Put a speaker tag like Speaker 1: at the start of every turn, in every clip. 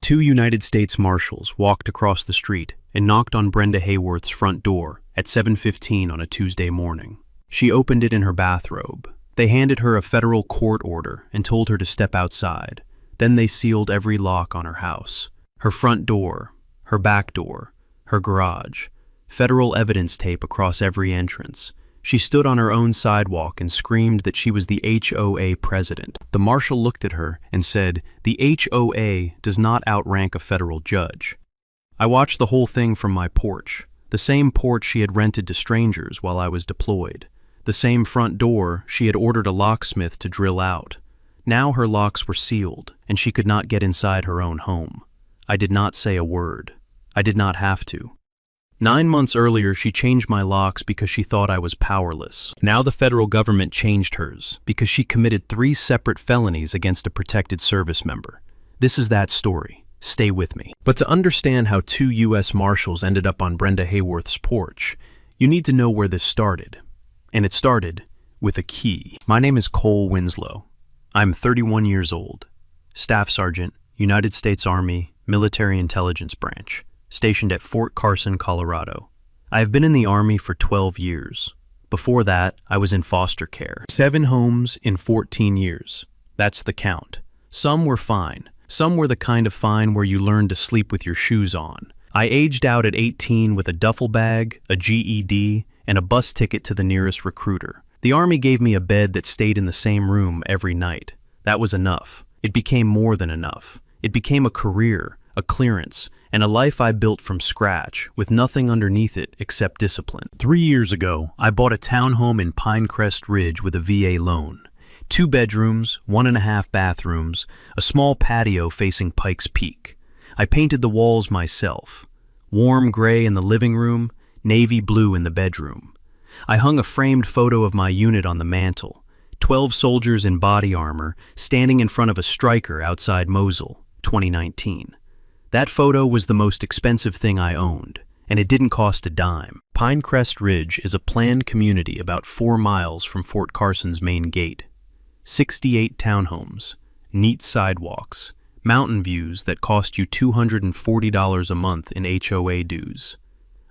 Speaker 1: Two United States Marshals walked across the street and knocked on Brenda Hayworth's front door at 7:15 on a Tuesday morning. She opened it in her bathrobe. They handed her a federal court order and told her to step outside. Then they sealed every lock on her house. Her front door, her back door, her garage. Federal evidence tape across every entrance. She stood on her own sidewalk and screamed that she was the HOA president. The marshal looked at her and said, "The HOA does not outrank a federal judge." I watched the whole thing from my porch, the same porch she had rented to strangers while I was deployed, the same front door she had ordered a locksmith to drill out. Now her locks were sealed, and she could not get inside her own home. I did not say a word. I did not have to. 9 months earlier, she changed my locks because she thought I was powerless. Now the federal government changed hers because she committed 3 separate felonies against a protected service member. This is that story. Stay with me. But to understand how 2 U.S. Marshals ended up on Brenda Hayworth's porch, you need to know where this started. And it started with a key. My name is Cole Winslow. I'm 31 years old. Staff Sergeant, United States Army, Military Intelligence Branch, stationed at Fort Carson, Colorado. I have been in the Army for 12 years. Before that, I was in foster care. 7 homes in 14 years. That's the count. Some were fine. Some were the kind of fine where you learn to sleep with your shoes on. I aged out at 18 with a duffel bag, a GED, and a bus ticket to the nearest recruiter. The Army gave me a bed that stayed in the same room every night. That was enough. It became more than enough. It became a career, a clearance, and a life I built from scratch with nothing underneath it except discipline. 3 years ago, I bought a townhome in Pinecrest Ridge with a VA loan. 2 bedrooms, 1.5 bathrooms, a small patio facing Pikes Peak. I painted the walls myself. Warm gray in the living room, navy blue in the bedroom. I hung a framed photo of my unit on the mantle. 12 soldiers in body armor standing in front of a striker outside Mosul, 2019. That photo was the most expensive thing I owned, and it didn't cost a dime. Pinecrest Ridge is a planned community about 4 miles from Fort Carson's main gate. 68 townhomes, neat sidewalks, mountain views that cost you $240 a month in HOA dues.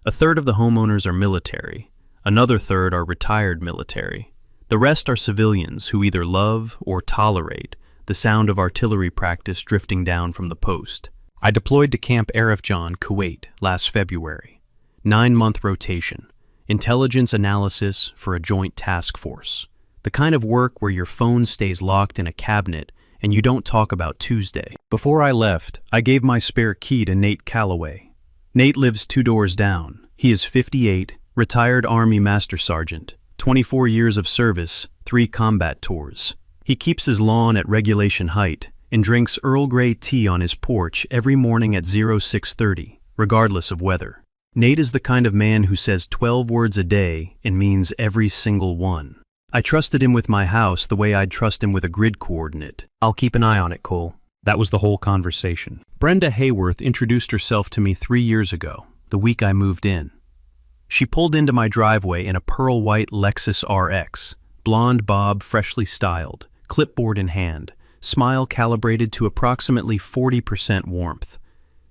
Speaker 1: A third of the homeowners are military. Another third are retired military. The rest are civilians who either love or tolerate the sound of artillery practice drifting down from the post. I deployed to Camp Arifjan, Kuwait, last February. 9-month rotation. Intelligence analysis for a joint task force. The kind of work where your phone stays locked in a cabinet and you don't talk about Tuesday. Before I left, I gave my spare key to Nate Calloway. Nate lives 2 doors down. He is 58, retired Army Master Sergeant, 24 years of service, 3 combat tours. He keeps his lawn at regulation height and drinks Earl Grey tea on his porch every morning at 0630, regardless of weather. Nate is the kind of man who says 12 words a day and means every single one. I trusted him with my house the way I'd trust him with a grid coordinate. I'll keep an eye on it, Cole. That was the whole conversation. Brenda Hayworth introduced herself to me 3 years ago, the week I moved in. She pulled into my driveway in a pearl white Lexus RX, blonde bob freshly styled, clipboard in hand, smile calibrated to approximately 40% warmth.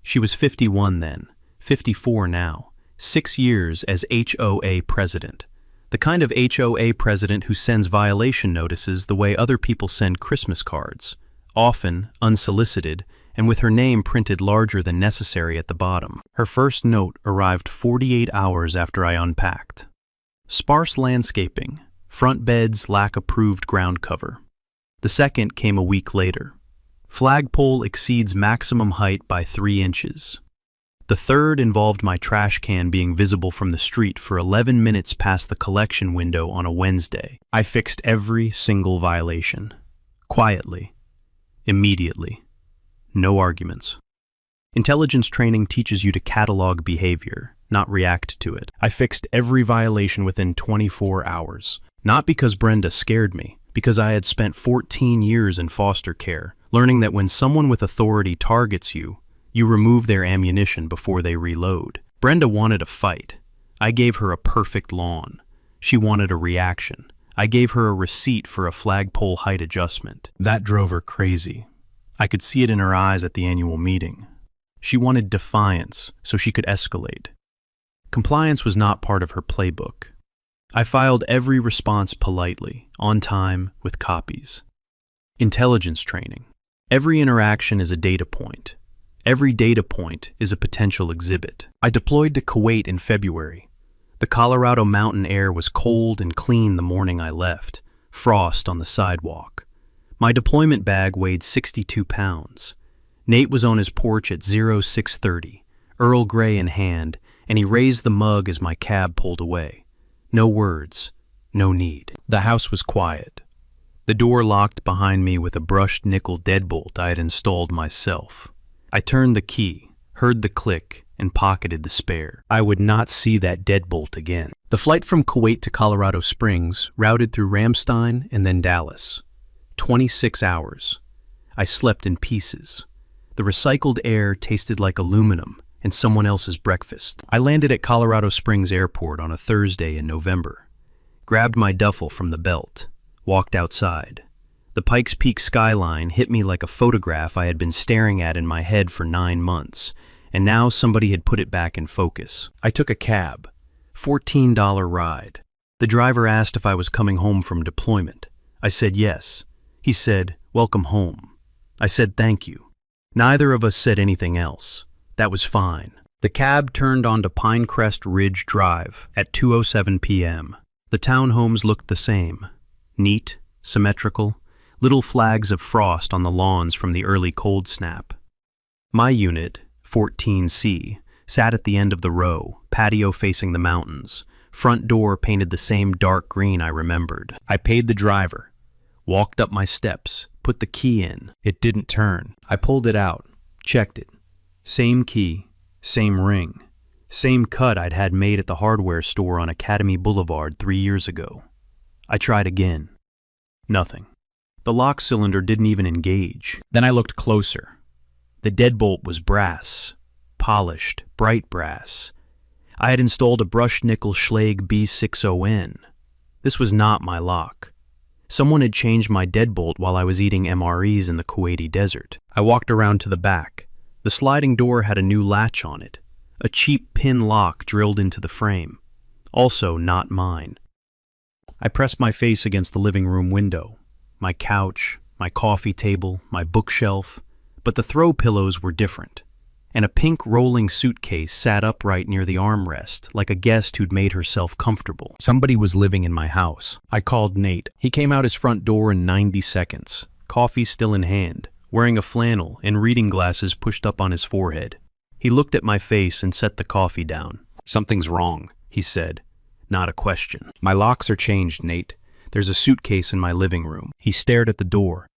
Speaker 1: She was 51 then, 54 now, 6 years as HOA president. The kind of HOA president who sends violation notices the way other people send Christmas cards, often unsolicited, and with her name printed larger than necessary at the bottom. Her first note arrived 48 hours after I unpacked. Sparse landscaping, front beds lack approved ground cover. The second came a week later. Flagpole exceeds maximum height by 3 inches. The third involved my trash can being visible from the street for 11 minutes past the collection window on a Wednesday. I fixed every single violation. Quietly. Immediately. No arguments. Intelligence training teaches you to catalog behavior, not react to it. I fixed every violation within 24 hours. Not because Brenda scared me, because I had spent 14 years in foster care, learning that when someone with authority targets you, you remove their ammunition before they reload. Brenda wanted a fight. I gave her a perfect lawn. She wanted a reaction. I gave her a receipt for a flagpole height adjustment. That drove her crazy. I could see it in her eyes at the annual meeting. She wanted defiance so she could escalate. Compliance was not part of her playbook. I filed every response politely, on time, with copies. Intelligence training. Every interaction is a data point. Every data point is a potential exhibit. I deployed to Kuwait in February. The Colorado mountain air was cold and clean the morning I left, frost on the sidewalk. My deployment bag weighed 62 pounds. Nate was on his porch at 0630, Earl Grey in hand, and he raised the mug as my cab pulled away. No words, no need. The house was quiet. The door locked behind me with a brushed nickel deadbolt I had installed myself. I turned the key, heard the click, and pocketed the spare. I would not see that deadbolt again. The flight from Kuwait to Colorado Springs routed through Ramstein and then Dallas. 26 hours. I slept in pieces. The recycled air tasted like aluminum and someone else's breakfast. I landed at Colorado Springs Airport on a Thursday in November, grabbed my duffel from the belt, walked outside. The Pikes Peak skyline hit me like a photograph I had been staring at in my head for 9 months, and now somebody had put it back in focus. I took a cab, $14 ride. The driver asked if I was coming home from deployment. I said yes. He said, "Welcome home." I said thank you. Neither of us said anything else. That was fine. The cab turned onto Pinecrest Ridge Drive at 2:07 p.m. The townhomes looked the same. Neat, symmetrical, little flags of frost on the lawns from the early cold snap. My unit, 14C, sat at the end of the row, patio facing the mountains. Front door painted the same dark green I remembered. I paid the driver, walked up my steps, put the key in. It didn't turn. I pulled it out, checked it. Same key, same ring, same cut I'd had made at the hardware store on Academy Boulevard 3 years ago. I tried again. Nothing. The lock cylinder didn't even engage. Then I looked closer. The deadbolt was brass, polished, bright brass. I had installed a brushed nickel Schlage B60N. This was not my lock. Someone had changed my deadbolt while I was eating MREs in the Kuwaiti desert. I walked around to the back. The sliding door had a new latch on it, a cheap pin lock drilled into the frame. Also not mine. I pressed my face against the living room window. My couch, my coffee table, my bookshelf, but the throw pillows were different, and a pink rolling suitcase sat upright near the armrest like a guest who'd made herself comfortable. Somebody was living in my house. I called Nate. He came out his front door in 90 seconds, coffee still in hand, wearing a flannel and reading glasses pushed up on his forehead. He looked at my face and set the coffee down. "Something's wrong," he said, not a question. "My locks are changed, Nate. There's a suitcase in my living room." He stared at the door.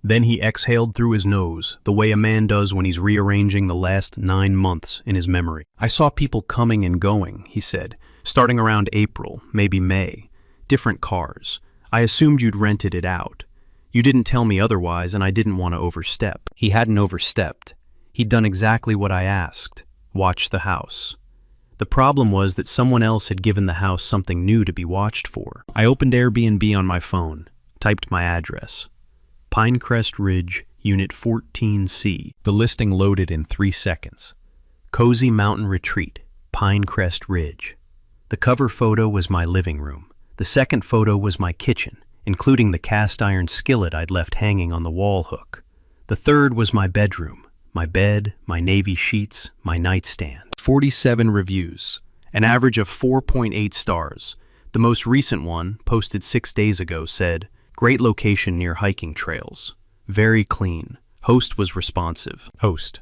Speaker 1: Then he exhaled through his nose, the way a man does when he's rearranging the last 9 months in his memory. "I saw people coming and going," he said, "starting around April, maybe May. Different cars. I assumed you'd rented it out. You didn't tell me otherwise, and I didn't want to overstep." He hadn't overstepped. He'd done exactly what I asked, watched the house. The problem was that someone else had given the house something new to be watched for. I opened Airbnb on my phone, typed my address. Pinecrest Ridge, Unit 14C. The listing loaded in 3 seconds. Cozy Mountain Retreat, Pinecrest Ridge. The cover photo was my living room. The second photo was my kitchen, including the cast iron skillet I'd left hanging on the wall hook. The third was my bedroom, my bed, my navy sheets, my nightstand. 47 reviews, an average of 4.8 stars. The most recent one, posted 6 days ago, said, "Great location near hiking trails. Very clean. Host was responsive." Host,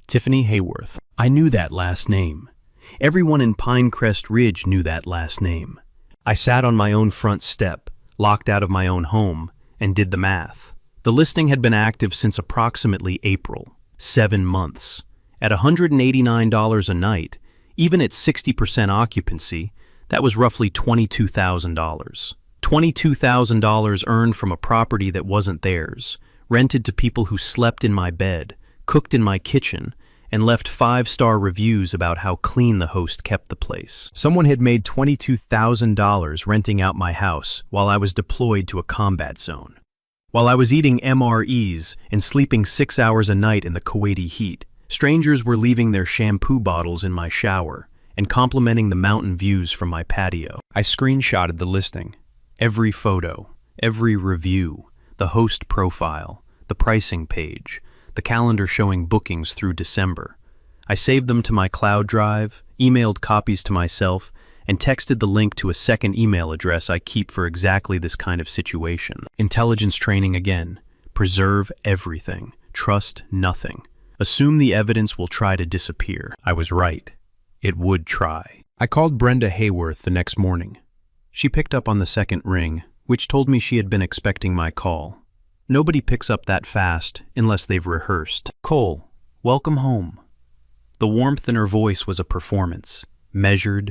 Speaker 1: Tiffany Hayworth. I knew that last name. Everyone in Pinecrest Ridge knew that last name. I sat on my own front step, locked out of my own home, and did the math. The listing had been active since approximately April, 7 months. At $189 a night, even at 60% occupancy, that was roughly $22,000. $22,000 earned from a property that wasn't theirs, rented to people who slept in my bed, cooked in my kitchen, and left 5-star reviews about how clean the host kept the place. Someone had made $22,000 renting out my house while I was deployed to a combat zone. While I was eating MREs and sleeping 6 hours a night in the Kuwaiti heat, Strangers were leaving their shampoo bottles in my shower and complimenting the mountain views from my patio. I screenshotted the listing. Every photo, every review, the host profile, the pricing page, the calendar showing bookings through December. I saved them to my cloud drive, emailed copies to myself, and texted the link to a second email address I keep for exactly this kind of situation. Intelligence training again. Preserve everything. Trust nothing. Assume the evidence will try to disappear. I was right. It would try. I called Brenda Hayworth the next morning. She picked up on the second ring, which told me she had been expecting my call. Nobody picks up that fast unless they've rehearsed. Cole, welcome home. The warmth in her voice was a performance, measured,